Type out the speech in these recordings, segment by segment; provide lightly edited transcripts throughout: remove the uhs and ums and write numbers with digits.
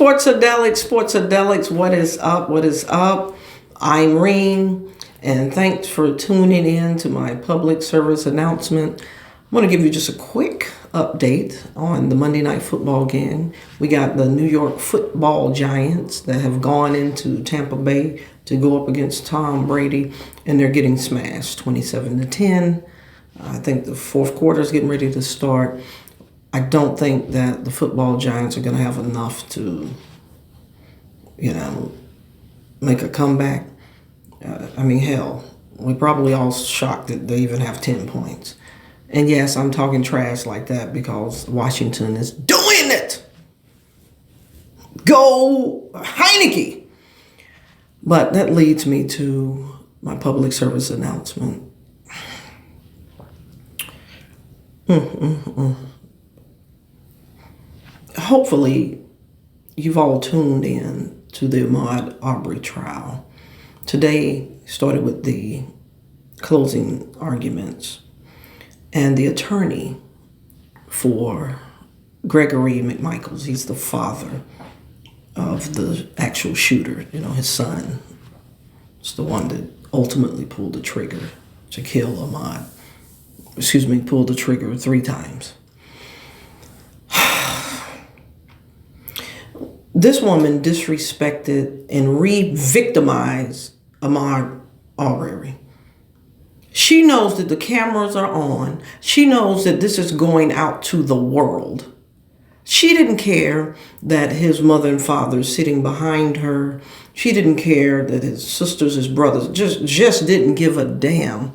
Sports-A-Delic, Sports-A-Delics, what is up, what is up? I'm Reen, and thanks for tuning in to my public service announcement. I want to give you just a quick update on the Monday Night Football game. We got the New York Football Giants that have gone into Tampa Bay to go up against Tom Brady, and they're getting smashed 27-10. I think the fourth quarter is getting ready to start. I don't think that the football Giants are going to have enough to, make a comeback. Hell, we're probably all shocked that they even have 10 points. And yes, I'm talking trash like that because Washington is doing it. Go Heineke. But that leads me to my public service announcement. Hopefully, you've all tuned in to the Ahmaud Arbery trial. Today started with the closing arguments, and the attorney for Gregory McMichaels, he's the father of the actual shooter, his son, is the one that ultimately pulled the trigger to kill Ahmaud. Pulled the trigger 3 times. This woman disrespected and re-victimized Ahmaud Arbery. She knows that the cameras are on. She knows that this is going out to the world. She didn't care that his mother and father are sitting behind her. She didn't care that his sisters, his brothers, just didn't give a damn.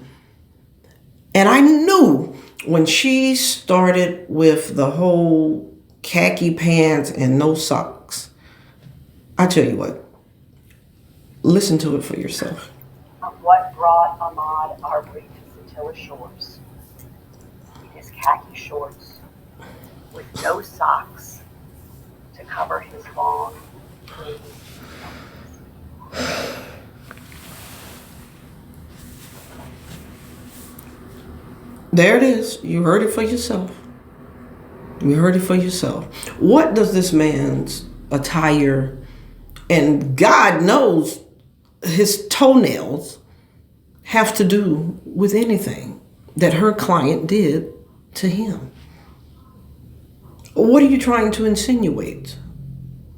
And I knew when she started with the whole khaki pants and no socks, I tell you what, listen to it for yourself. What brought Ahmaud Arbery to Satilla Shores? His khaki shorts with no socks to cover his long, curly nose. There it is. You heard it for yourself. You heard it for yourself. What does this man's attire, and God knows his toenails, have to do with anything that her client did to him? What are you trying to insinuate?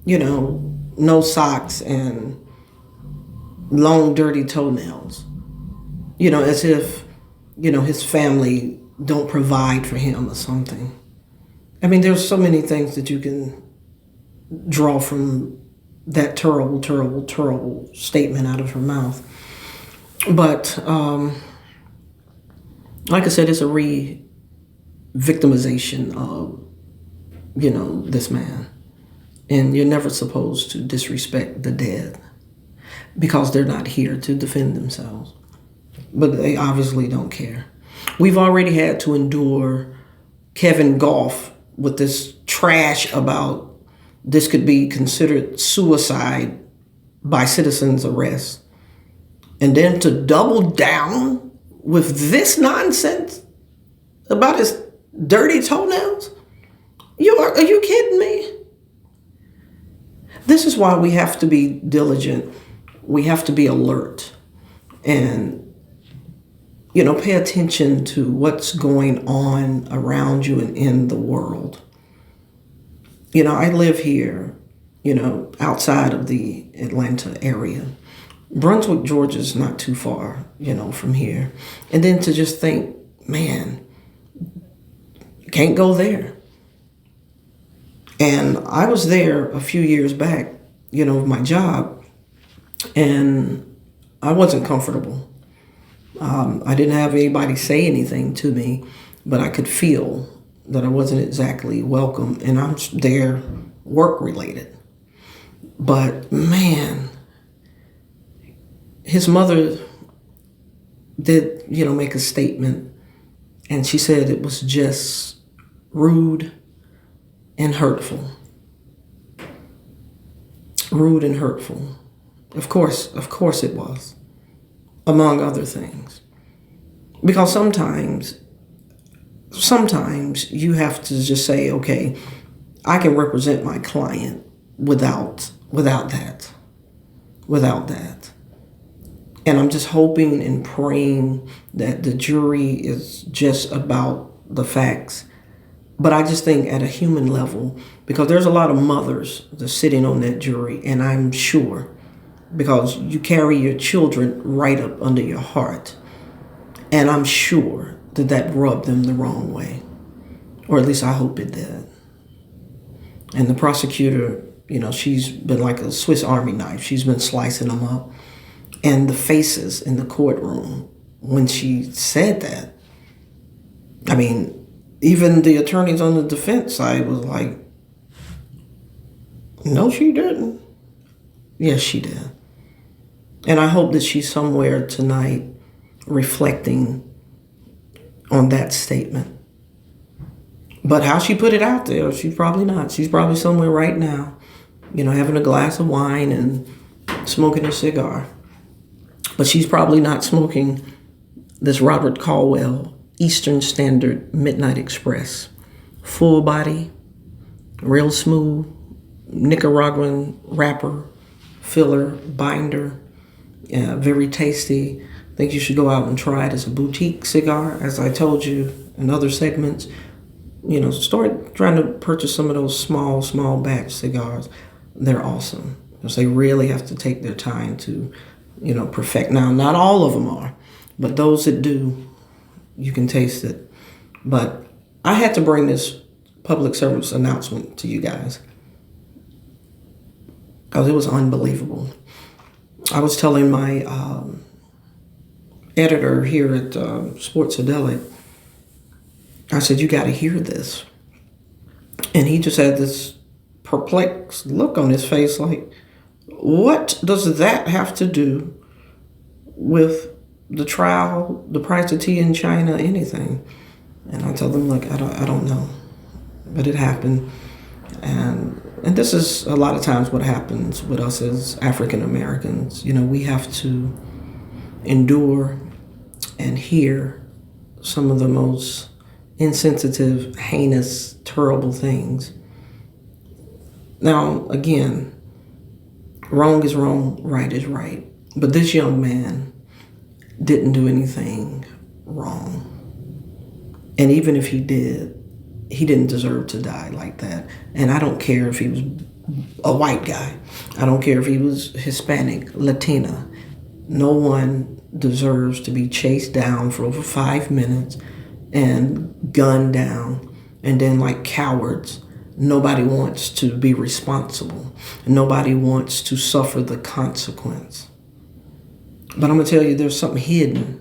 No socks and long, dirty toenails. As if, his family don't provide for him or something. There's so many things that you can draw from that terrible, terrible, terrible statement out of her mouth. But, like I said, it's a re-victimization of, this man. And you're never supposed to disrespect the dead because they're not here to defend themselves. But they obviously don't care. We've already had to endure Kevin Goff with this trash about this could be considered suicide by citizen's arrest. And then to double down with this nonsense about his dirty toenails? Are you kidding me? This is why we have to be diligent. We have to be alert and, pay attention to what's going on around you and in the world. I live here, outside of the Atlanta area. Brunswick, Georgia is not too far, from here. And then to just think, man, can't go there. And I was there a few years back, with my job, and I wasn't comfortable. I didn't have anybody say anything to me, but I could feel that I wasn't exactly welcome, and I'm there work-related. But, man, his mother did, make a statement, and she said it was just rude and hurtful. Rude and hurtful. Of course it was, among other things. Because sometimes you have to just say, okay, I can represent my client without that. And I'm just hoping and praying that the jury is just about the facts. But I just think at a human level, because there's a lot of mothers that are sitting on that jury, and I'm sure, because you carry your children right up under your heart, and I'm sure that rubbed them the wrong way, or at least I hope it did. And the prosecutor, she's been like a Swiss Army knife. She's been slicing them up. And the faces in the courtroom when she said that, I mean, even the attorneys on the defense side was like, no, she didn't. Yes, she did. And I hope that she's somewhere tonight reflecting on that statement. But how she put it out there, she's probably not. She's probably somewhere right now, having a glass of wine and smoking a cigar. But she's probably not smoking this Robert Caldwell Eastern Standard Midnight Express. Full body, real smooth, Nicaraguan wrapper, filler, binder, very tasty. I think you should go out and try it as a boutique cigar. As I told you in other segments, start trying to purchase some of those small batch cigars. They're awesome because they really have to take their time to perfect. Now, not all of them are, but those that do, you can taste it. But I had to bring this public service announcement to you guys because it was unbelievable. I was telling my editor here at Sports-A-Delic, I said, you got to hear this. And he just had this perplexed look on his face like, what does that have to do with the trial, the price of tea in China, anything? And I told him, look, I don't know, but it happened. And this is a lot of times what happens with us as African Americans. We have to endure and hear some of the most insensitive, heinous, terrible things. Now, again, wrong is wrong, right is right. But this young man didn't do anything wrong. And even if he did, he didn't deserve to die like that. And I don't care if he was a white guy. I don't care if he was Hispanic, Latina. No one deserves to be chased down for over 5 minutes and gunned down. And then like cowards, nobody wants to be responsible. Nobody wants to suffer the consequence. But I'm going to tell you, there's something hidden.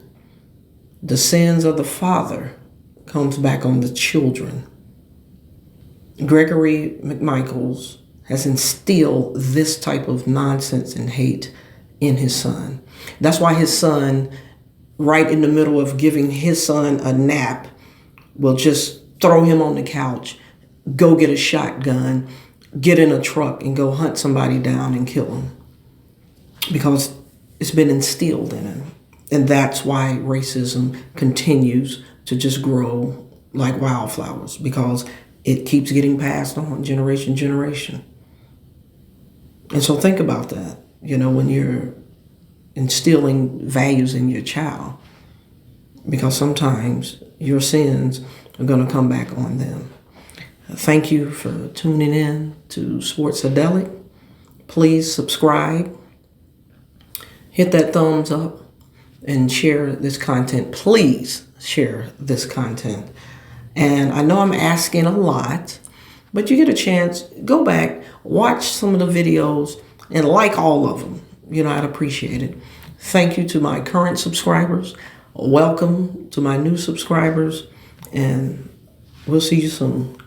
The sins of the father comes back on the children. Gregory McMichaels has instilled this type of nonsense and hate in his son. That's why his son, right in the middle of giving his son a nap, will just throw him on the couch, go get a shotgun, get in a truck and go hunt somebody down and kill him. Because it's been instilled in him. And that's why racism continues to just grow like wildflowers, because it keeps getting passed on generation to generation. And so think about that, when you're instilling values in your child, because sometimes your sins are going to come back on them. Thank you for tuning in to Sports-A-Delic. Please subscribe, hit that thumbs up, and share this content. Please share this content. And I know I'm asking a lot, but you get a chance, go back, watch some of the videos, and like all of them. I'd appreciate it. Thank you to my current subscribers. Welcome to my new subscribers, and we'll see you soon.